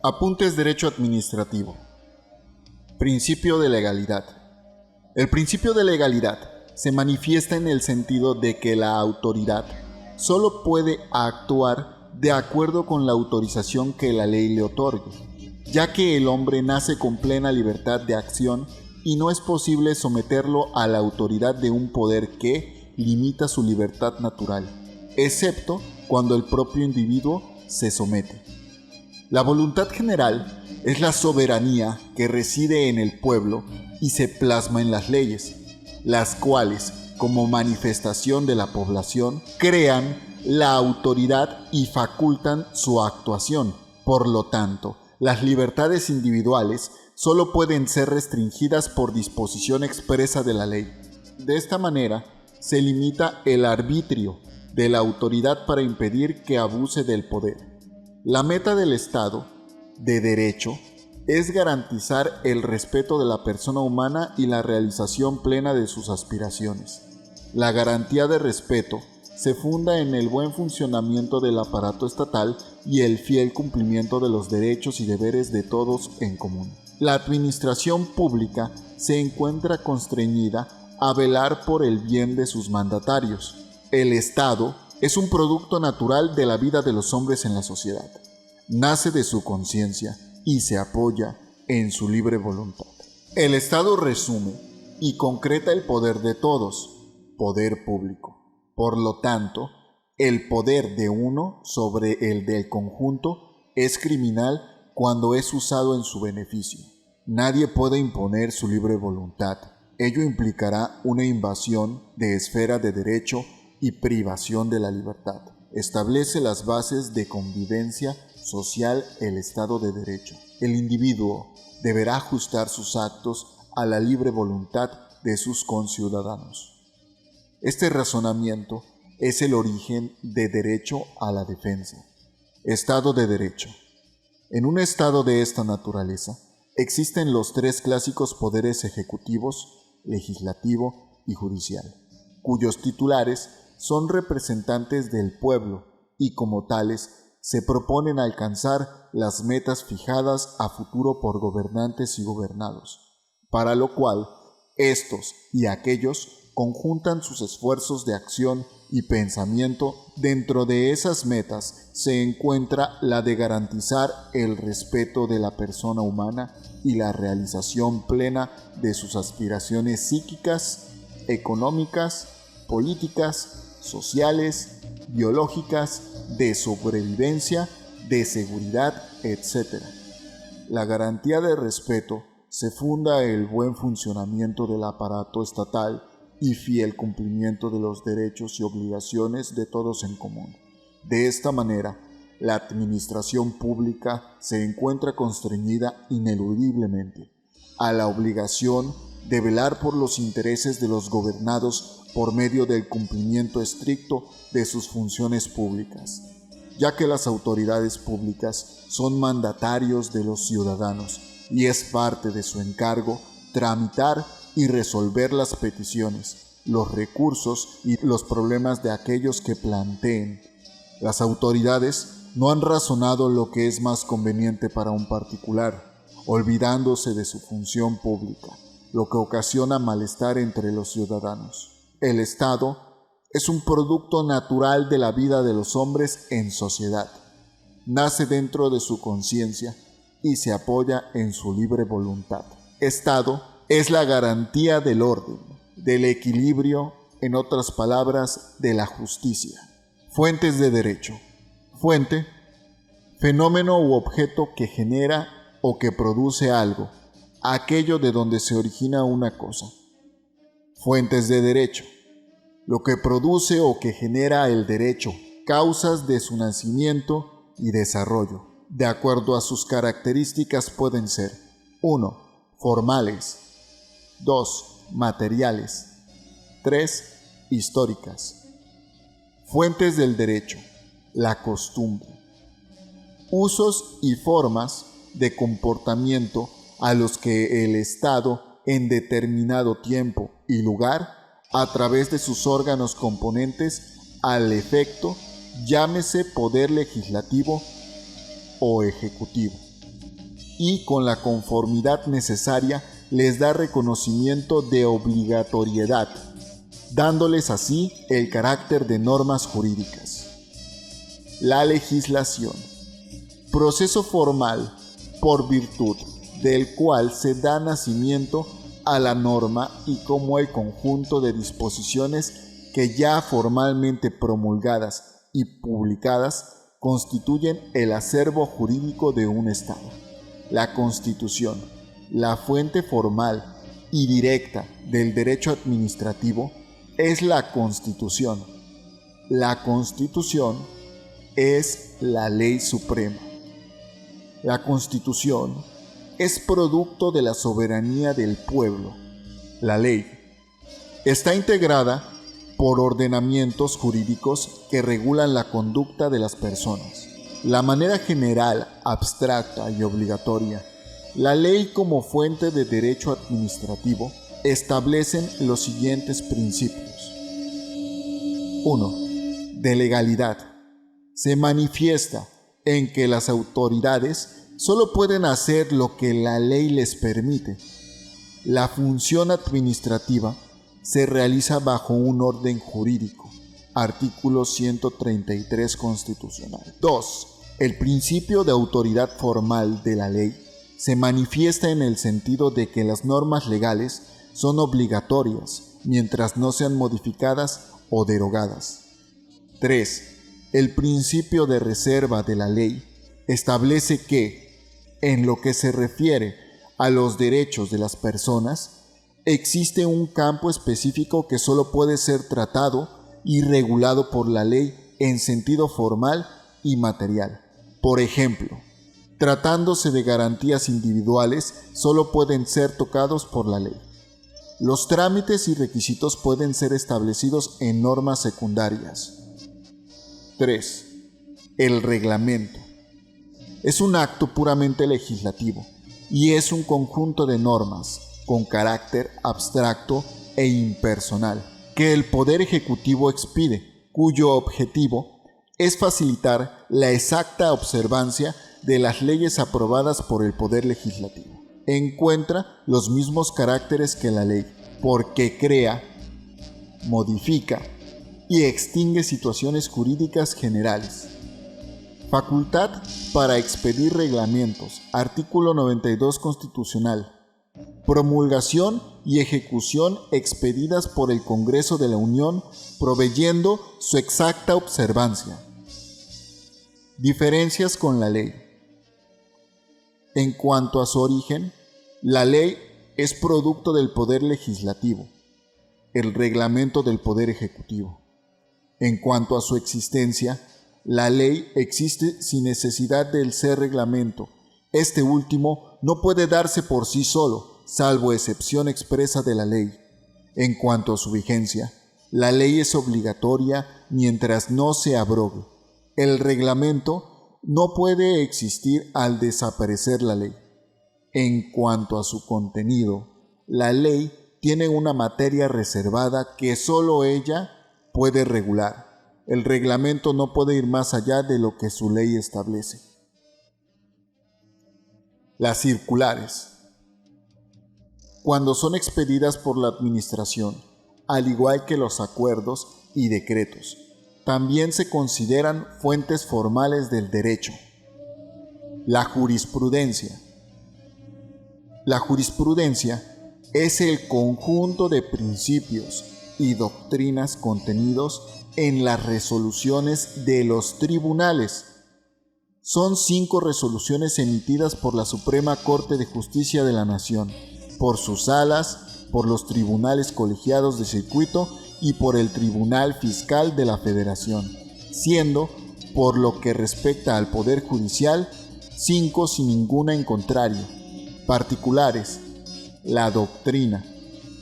Apuntes Derecho Administrativo. Principio de legalidad. El principio de legalidad se manifiesta en el sentido de que la autoridad solo puede actuar de acuerdo con la autorización que la ley le otorgue, ya que el hombre nace con plena libertad de acción y no es posible someterlo a la autoridad de un poder que limita su libertad natural, excepto cuando el propio individuo se somete. La voluntad general es la soberanía que reside en el pueblo y se plasma en las leyes, las cuales, como manifestación de la población, crean la autoridad y facultan su actuación. Por lo tanto, las libertades individuales solo pueden ser restringidas por disposición expresa de la ley. De esta manera, se limita el arbitrio de la autoridad para impedir que abuse del poder. La meta del Estado de Derecho es garantizar el respeto de la persona humana y la realización plena de sus aspiraciones. La garantía de respeto se funda en el buen funcionamiento del aparato estatal y el fiel cumplimiento de los derechos y deberes de todos en común. La administración pública se encuentra constreñida a velar por el bien de sus mandatarios. El Estado es un producto natural de la vida de los hombres en la sociedad. Nace de su conciencia y se apoya en su libre voluntad. El Estado resume y concreta el poder de todos, poder público. Por lo tanto, el poder de uno sobre el del conjunto es criminal cuando es usado en su beneficio. Nadie puede imponer su libre voluntad. Ello implicará una invasión de esfera de derecho y privación de la libertad. Establece las bases de convivencia social el Estado de Derecho. El individuo deberá ajustar sus actos a la libre voluntad de sus conciudadanos. Este razonamiento es el origen de derecho a la defensa. Estado de Derecho. En un Estado de esta naturaleza, existen los tres clásicos poderes ejecutivos, legislativo y judicial, cuyos titulares son representantes del pueblo y como tales se proponen alcanzar las metas fijadas a futuro por gobernantes y gobernados, para lo cual estos y aquellos conjuntan sus esfuerzos de acción y pensamiento. Dentro de esas metas se encuentra la de garantizar el respeto de la persona humana y la realización plena de sus aspiraciones psíquicas, económicas, políticas, sociales, biológicas, de sobrevivencia, de seguridad, etc. La garantía de respeto se funda en el buen funcionamiento del aparato estatal y fiel cumplimiento de los derechos y obligaciones de todos en común. De esta manera, la administración pública se encuentra constreñida ineludiblemente a la obligación de velar por los intereses de los gobernados por medio del cumplimiento estricto de sus funciones públicas, ya que las autoridades públicas son mandatarios de los ciudadanos y es parte de su encargo tramitar y resolver las peticiones, los recursos y los problemas de aquellos que planteen. Las autoridades no han razonado lo que es más conveniente para un particular, olvidándose de su función pública, lo que ocasiona malestar entre los ciudadanos. El Estado es un producto natural de la vida de los hombres en sociedad. Nace dentro de su conciencia y se apoya en su libre voluntad. Estado es la garantía del orden, del equilibrio, en otras palabras, de la justicia. Fuentes de derecho. Fuente, fenómeno u objeto que genera o que produce algo, aquello de donde se origina una cosa. Fuentes de derecho. Lo que produce o que genera el derecho, causas de su nacimiento y desarrollo. De acuerdo a sus características pueden ser 1. Formales. 2. Materiales. 3. Históricas. Fuentes del derecho. La costumbre. Usos y formas de comportamiento a los que el Estado, en determinado tiempo y lugar, a través de sus órganos componentes, al efecto, llámese poder legislativo o ejecutivo, y con la conformidad necesaria les da reconocimiento de obligatoriedad, dándoles así el carácter de normas jurídicas. La legislación, proceso formal por virtud del cual se da nacimiento a la norma y como el conjunto de disposiciones que ya formalmente promulgadas y publicadas constituyen el acervo jurídico de un Estado. La Constitución, la fuente formal y directa del derecho administrativo, es la Constitución. La Constitución es la ley suprema. La Constitución es producto de la soberanía del pueblo. La ley está integrada por ordenamientos jurídicos que regulan la conducta de las personas. La manera general, abstracta y obligatoria. La ley como fuente de derecho administrativo establecen los siguientes principios. 1. De legalidad. Se manifiesta en que las autoridades solo pueden hacer lo que la ley les permite. La función administrativa se realiza bajo un orden jurídico. Artículo 133 constitucional. 2. El principio de autoridad formal de la ley se manifiesta en el sentido de que las normas legales son obligatorias mientras no sean modificadas o derogadas. 3. El principio de reserva de la ley establece que, en lo que se refiere a los derechos de las personas, existe un campo específico que solo puede ser tratado y regulado por la ley en sentido formal y material. Por ejemplo, tratándose de garantías individuales, solo pueden ser tocados por la ley. Los trámites y requisitos pueden ser establecidos en normas secundarias. 3. El reglamento. Es un acto puramente legislativo y es un conjunto de normas con carácter abstracto e impersonal que el Poder Ejecutivo expide, cuyo objetivo es facilitar la exacta observancia de las leyes aprobadas por el Poder Legislativo. Encuentra los mismos caracteres que la ley, porque crea, modifica y extingue situaciones jurídicas generales. Facultad para expedir reglamentos. Artículo 92 constitucional. Promulgación y ejecución expedidas por el Congreso de la Unión, proveyendo su exacta observancia. Diferencias con la ley. En cuanto a su origen, la ley es producto del Poder Legislativo, el reglamento del Poder Ejecutivo. En cuanto a su existencia, la ley existe sin necesidad del ser reglamento. Este último no puede darse por sí solo, salvo excepción expresa de la ley. En cuanto a su vigencia, la ley es obligatoria mientras no se abrogue. El reglamento no puede existir al desaparecer la ley. En cuanto a su contenido, la ley tiene una materia reservada que solo ella puede regular. El reglamento no puede ir más allá de lo que su ley establece. Las circulares. Cuando son expedidas por la Administración, al igual que los acuerdos y decretos, también se consideran fuentes formales del derecho. La jurisprudencia. La jurisprudencia es el conjunto de principios y doctrinas contenidos en las resoluciones de los tribunales. Son 5 resoluciones emitidas por la Suprema Corte de Justicia de la Nación, por sus salas, por los tribunales colegiados de circuito y por el Tribunal Fiscal de la Federación, siendo, por lo que respecta al Poder Judicial, 5 sin ninguna en contrario. Particulares. La doctrina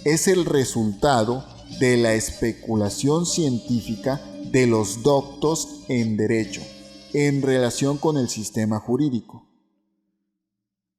es el resultado de la especulación científica de los doctos en derecho en relación con el sistema jurídico.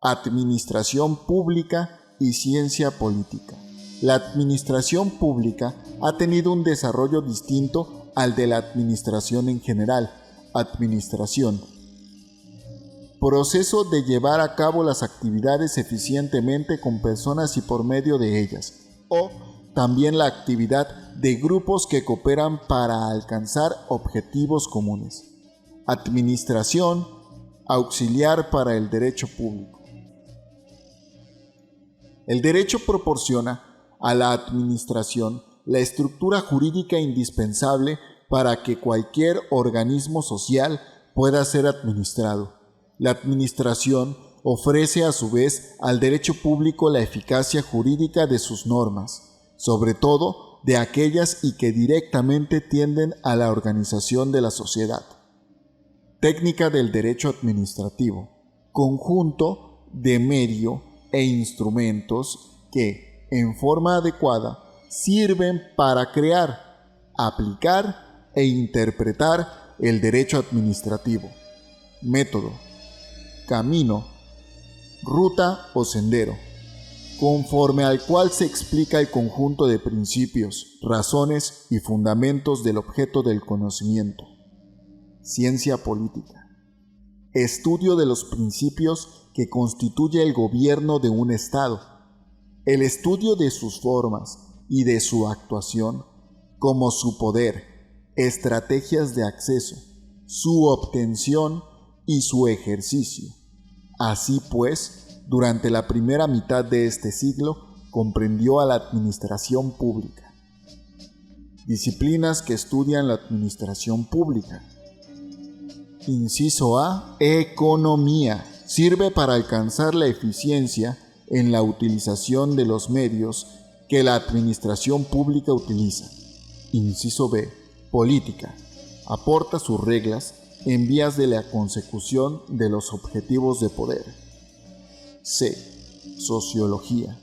Administración pública y ciencia política. La administración pública ha tenido un desarrollo distinto al de la administración en general. Administración. proceso de llevar a cabo las actividades eficientemente con personas y por medio de ellas, o también la actividad de grupos que cooperan para alcanzar objetivos comunes. Administración auxiliar para el derecho público. El derecho proporciona a la administración la estructura jurídica indispensable para que cualquier organismo social pueda ser administrado. La administración ofrece a su vez al derecho público la eficacia jurídica de sus normas, sobre todo de aquellas y que directamente tienden a la organización de la sociedad. Técnica del derecho administrativo: conjunto de medio e instrumentos que, en forma adecuada, sirven para crear, aplicar e interpretar el derecho administrativo. Método: camino, ruta o sendero, conforme al cual se explica el conjunto de principios, razones y fundamentos del objeto del conocimiento. Ciencia política: estudio de los principios que constituye el gobierno de un Estado, el estudio de sus formas y de su actuación, como su poder, estrategias de acceso, su obtención y su ejercicio. Así pues, durante la primera mitad de este siglo, comprendió a la administración pública. Disciplinas que estudian la administración pública. Inciso A. Economía. Sirve para alcanzar la eficiencia en la utilización de los medios que la administración pública utiliza. Inciso B. Política. Aporta sus reglas en vías de la consecución de los objetivos de poder. C. Sociología.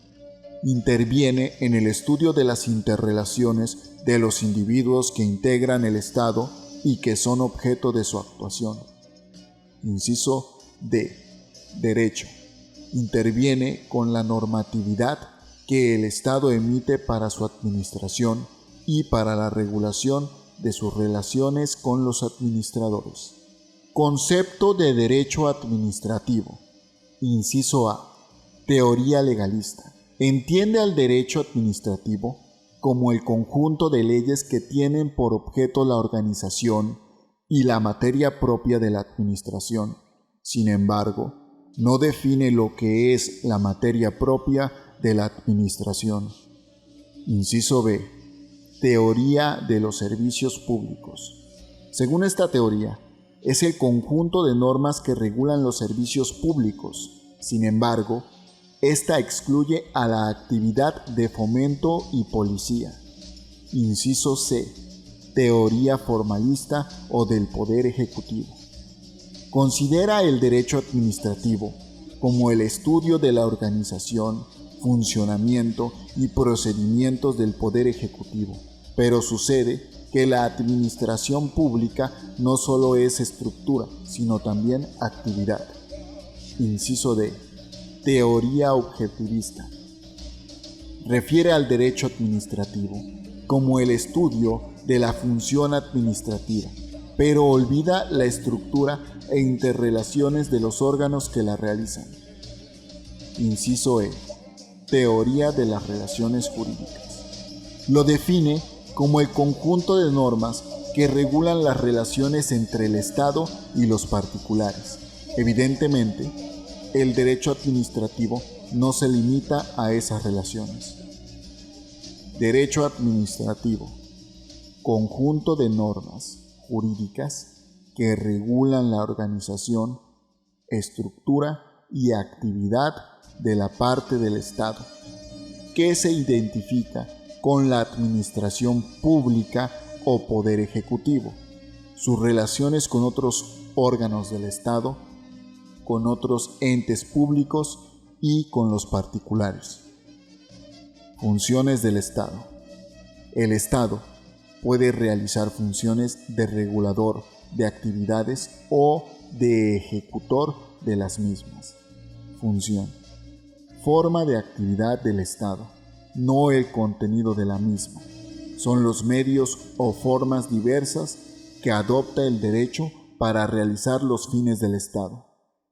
Interviene en el estudio de las interrelaciones de los individuos que integran el Estado y que son objeto de su actuación. Inciso D. Derecho. Interviene con la normatividad que el Estado emite para su administración y para la regulación de sus relaciones con los administradores. Concepto de derecho administrativo. Inciso A. Teoría legalista. Entiende al derecho administrativo como el conjunto de leyes que tienen por objeto la organización y la materia propia de la administración. Sin embargo, no define lo que es la materia propia de la administración. Inciso B. Teoría de los servicios públicos. Según esta teoría, es el conjunto de normas que regulan los servicios públicos. Sin embargo, esta excluye a la actividad de fomento y policía. Inciso C. Teoría formalista o del Poder Ejecutivo. Considera el derecho administrativo como el estudio de la organización, funcionamiento y procedimientos del Poder Ejecutivo. Pero sucede que la administración pública no solo es estructura, sino también actividad. Inciso D. Teoría objetivista. Refiere al derecho administrativo como el estudio de la función administrativa, pero olvida la estructura e interrelaciones de los órganos que la realizan. Inciso E. Teoría de las relaciones jurídicas. Lo define como el conjunto de normas que regulan las relaciones entre el Estado y los particulares. Evidentemente, el derecho administrativo no se limita a esas relaciones. Derecho administrativo. Conjunto de normas jurídicas que regulan la organización, estructura y actividad de la parte del Estado, que se identifica con la administración pública o poder ejecutivo, sus relaciones con otros órganos del Estado, con otros entes públicos y con los particulares. Funciones del Estado. El Estado puede realizar funciones de regulador de actividades o de ejecutor de las mismas. Función. Forma de actividad del Estado, no el contenido de la misma. Son los medios o formas diversas que adopta el derecho para realizar los fines del Estado.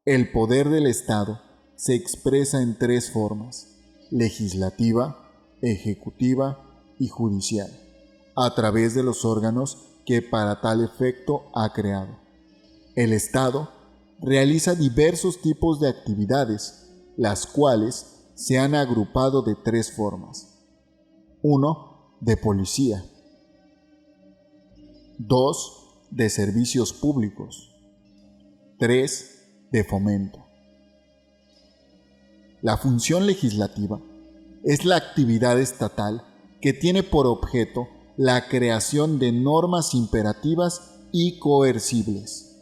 El poder del Estado se expresa en tres formas: legislativa, ejecutiva y judicial, a través de los órganos que para tal efecto ha creado. El Estado realiza diversos tipos de actividades, las cuales se han agrupado de tres formas. 1. De policía. 2. De servicios públicos. 3. De fomento. La función legislativa es la actividad estatal que tiene por objeto la creación de normas imperativas y coercibles.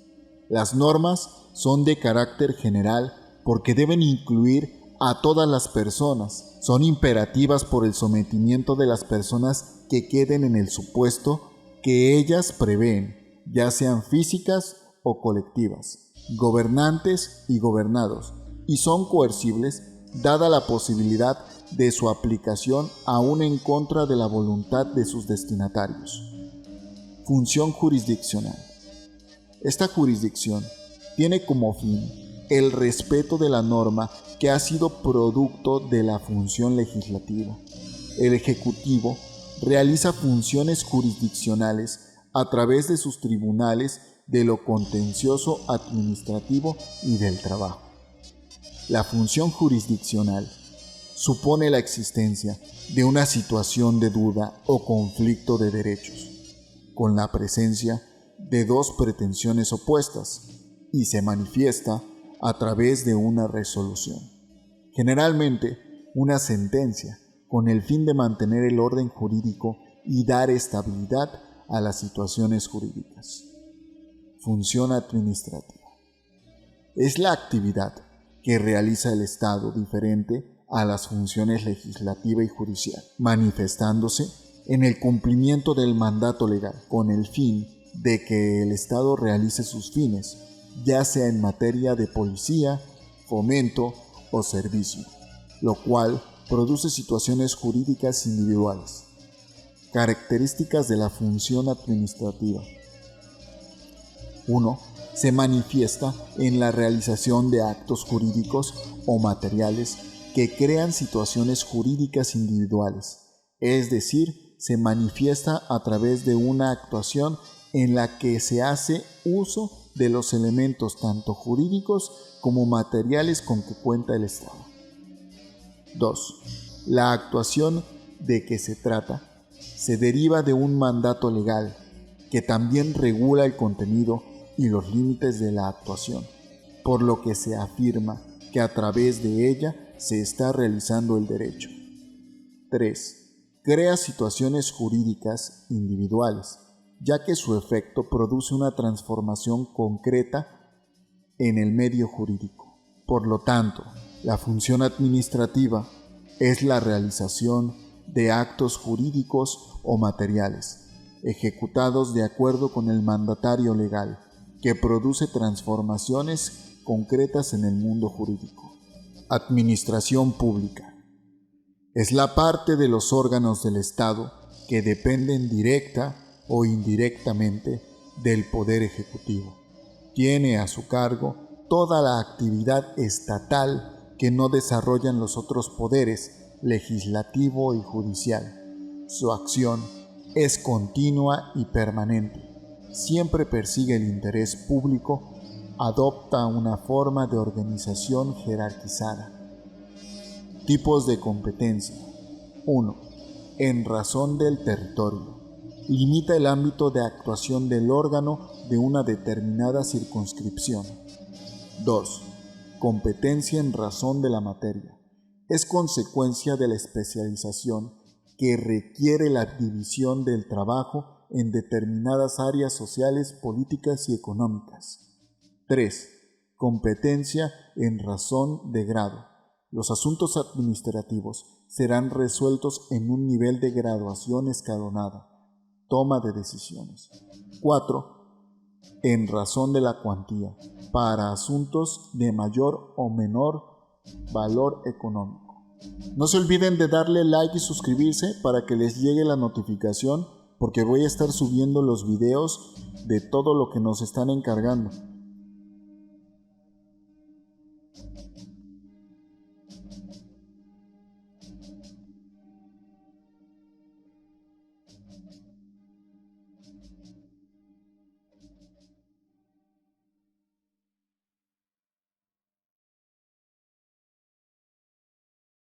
Las normas son de carácter general porque deben incluir a todas las personas. Son imperativas por el sometimiento de las personas que queden en el supuesto que ellas prevén, ya sean físicas o colectivas, gobernantes y gobernados, y son coercibles dada la posibilidad de su aplicación aún en contra de la voluntad de sus destinatarios. Función jurisdiccional. Esta jurisdicción tiene como fin el respeto de la norma que ha sido producto de la función legislativa. El Ejecutivo realiza funciones jurisdiccionales a través de sus tribunales de lo contencioso administrativo y del trabajo. La función jurisdiccional supone la existencia de una situación de duda o conflicto de derechos, con la presencia de dos pretensiones opuestas, y se manifiesta a través de una resolución, generalmente una sentencia, con el fin de mantener el orden jurídico y dar estabilidad a las situaciones jurídicas. Función administrativa. Es la actividad que realiza el Estado diferente a las funciones legislativa y judicial, manifestándose en el cumplimiento del mandato legal, con el fin de que el Estado realice sus fines, ya sea en materia de policía, fomento o servicio, lo cual produce situaciones jurídicas individuales. Características de la función administrativa. 1. Se manifiesta en la realización de actos jurídicos o materiales que crean situaciones jurídicas individuales, es decir, se manifiesta a través de una actuación en la que se hace uso de los elementos tanto jurídicos como materiales con que cuenta el Estado. 2. La actuación de que se trata se deriva de un mandato legal que también regula el contenido y los límites de la actuación, por lo que se afirma que a través de ella se está realizando el derecho. 3. Crea situaciones jurídicas individuales, ya que su efecto produce una transformación concreta en el medio jurídico. Por lo tanto, la función administrativa es la realización de actos jurídicos o materiales, ejecutados de acuerdo con el mandatario legal, que produce transformaciones concretas en el mundo jurídico. Administración pública. Es la parte de los órganos del Estado que dependen directa o indirectamente del Poder Ejecutivo. Tiene a su cargo toda la actividad estatal que no desarrollan los otros poderes, legislativo y judicial. Su acción es continua y permanente. Siempre persigue el interés público, adopta una forma de organización jerarquizada. Tipos de competencia. 1. En razón del territorio. Limita el ámbito de actuación del órgano de una determinada circunscripción. 2. Competencia en razón de la materia. Es consecuencia de la especialización que requiere la división del trabajo en determinadas áreas sociales, políticas y económicas. 3. Competencia en razón de grado. Los asuntos administrativos serán resueltos en un nivel de graduación escalonada. Toma de decisiones. 4. En razón de la cuantía, para asuntos de mayor o menor valor económico. No se olviden de darle like y suscribirse para que les llegue la notificación, porque voy a estar subiendo los videos de todo lo que nos están encargando.